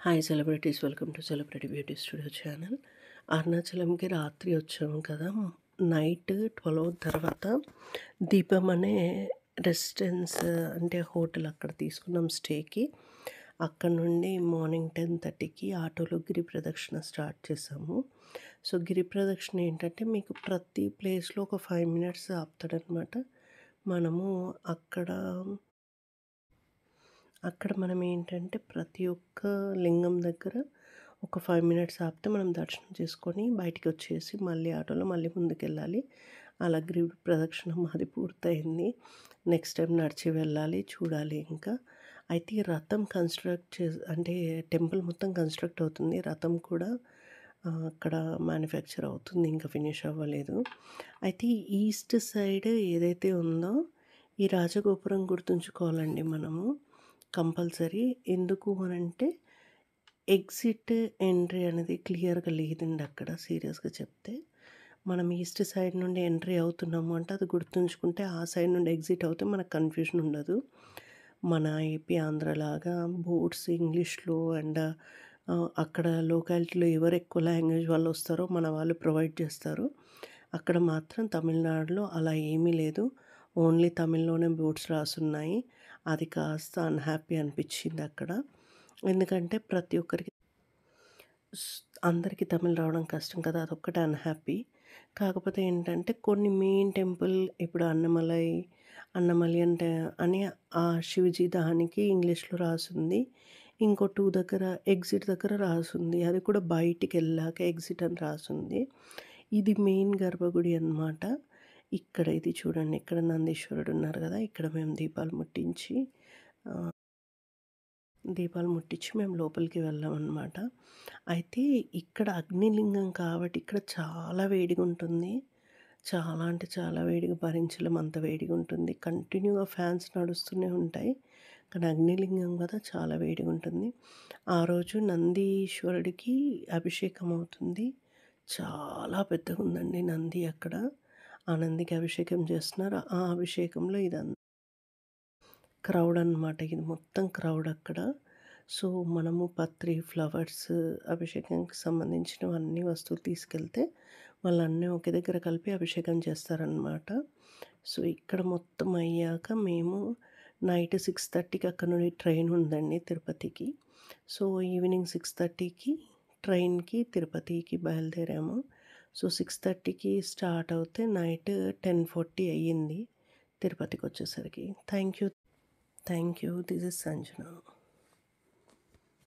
Hi celebrities, welcome to celebrity beauty studio channel. అరుణాచలంకి రాత్రి వచ్చాము కదా. నైట్ 12 తర్వాత దీపం అనే రెసిడెన్స్ అంటే హోటల్ అక్కడ తీసుకున్నాం స్టేకి. అక్కడ నుండి మార్నింగ్ 10:30కి ఆటోలో గిరి ప్రదక్షిణ స్టార్ట్ చేసాము. సో గిరి ప్రదక్షిణ ఏంటంటే మీకు ప్రతి ప్లేస్లో ఒక 5 మినిట్స్ ఆపుతాడనమాట. మనము అక్కడ మనం ఏంటంటే ప్రతి ఒక్క లింగం దగ్గర ఒక 5 మినిట్స్ ఆపితే మనం దర్శనం చేసుకొని బయటికి వచ్చేసి మళ్ళీ ఆటోలో మళ్ళీ ముందుకెళ్ళాలి. అలా గిరి ప్రదక్షిణ మాది పూర్తయింది. నెక్స్ట్ టైం నడిచి వెళ్ళాలి, చూడాలి ఇంకా. అయితే ఈ రథం అంటే టెంపుల్ మొత్తం కన్స్ట్రక్ట్ అవుతుంది. రథం కూడా అక్కడ మ్యానుఫ్యాక్చర్ అవుతుంది, ఇంకా ఫినిష్ అవ్వలేదు. అయితే ఈస్ట్ సైడ్ ఏదైతే ఉందో ఈ రాజగోపురం గుర్తుంచుకోవాలండి మనము కంపల్సరీ. ఎందుకు అనంటే ఎగ్జిట్, ఎంట్రీ అనేది క్లియర్‌గా లేదండి అక్కడ. సీరియస్‌గా చెప్తే మనం ఈస్ట్ సైడ్ నుండి ఎంట్రీ అవుతున్నాము అంటే అది గుర్తుంచుకుంటే ఆ సైడ్ నుండి ఎగ్జిట్ అవుతే మనకు కన్ఫ్యూజన్ ఉండదు. మన ఏపీ, ఆంధ్రలాగా బోర్డ్స్ ఇంగ్లీష్‌లో అండ్ అక్కడ లోకాలిటీలో ఎవరు ఎక్కువ లాంగ్వేజ్ వాళ్ళు వస్తారో మన వాళ్ళు ప్రొవైడ్ చేస్తారు. అక్కడ మాత్రం తమిళనాడులో అలా ఏమీ లేదు. ఓన్లీ తమిళ్‌లోనే బోర్డ్స్ రాసున్నాయి. అది కాస్త అన్‌హ్యాపీ అనిపిచ్చింది అక్కడ. ఎందుకంటే ప్రతి ఒక్కరికి స్ అందరికీ తమిళ్ రావడం కష్టం కదా! అదొక్కటే అన్‌హ్యాపీ. కాకపోతే ఏంటంటే కొన్ని మెయిన్ టెంపుల్ ఇప్పుడు అన్నమలై అంటే అని ఆ శివజీ దానికి ఇంగ్లీష్‌లో రాసుంది. ఇంకో 2 దగ్గర ఎగ్జిట్ దగ్గర రాసుంది. అది కూడా బయటికెళ్ళాక ఎగ్జిట్ అని రాసుంది. ఇది మెయిన్ గర్భగుడి అన్నమాట. ఇక్కడ ఇది చూడండి, ఇక్కడ నందీశ్వరుడు ఉన్నారు కదా! ఇక్కడ మేము దీపాలు ముట్టించి మేము లోపలికి వెళ్ళామన్నమాట. అయితే ఇక్కడ అగ్నిలింగం కాబట్టి ఇక్కడ చాలా వేడిగా ఉంటుంది. చాలా అంటే చాలా వేడిగా, భరించలేం అంత వేడిగా ఉంటుంది. కంటిన్యూగా ఫ్యాన్స్ నడుస్తూనే ఉంటాయి. కానీ అగ్నిలింగం కదా చాలా వేడిగా ఉంటుంది. ఆ రోజు నందీశ్వరుడికి అభిషేకం అవుతుంది. చాలా పెద్దగా ఉందండి నంది అక్కడ. ఆ నందికి అభిషేకం చేస్తున్నారు. ఆ అభిషేకంలో క్రౌడ్ అనమాట. ఇది మొత్తం క్రౌడ్ అక్కడ. సో, మనము పత్రి, ఫ్లవర్స్, అభిషేకంకి సంబంధించినవన్నీ వస్తువులు తీసుకెళ్తే వాళ్ళన్నీ ఒకే దగ్గర కలిపి అభిషేకం చేస్తారనమాట. సో, ఇక్కడ మొత్తం అయ్యాక మేము నైట్ 6:30కి అక్కడ నుండి ట్రైన్ ఉందండి తిరుపతికి. సో, ఈవినింగ్ 6:30కి ట్రైన్‌కి తిరుపతికి బయలుదేరాము. సో, 6:30కి స్టార్ట్ అవుతే నైట్ 10:40 అయ్యింది తిరుపతికొచ్చేసరికి. Thank you. Thank you. This is Sanjana.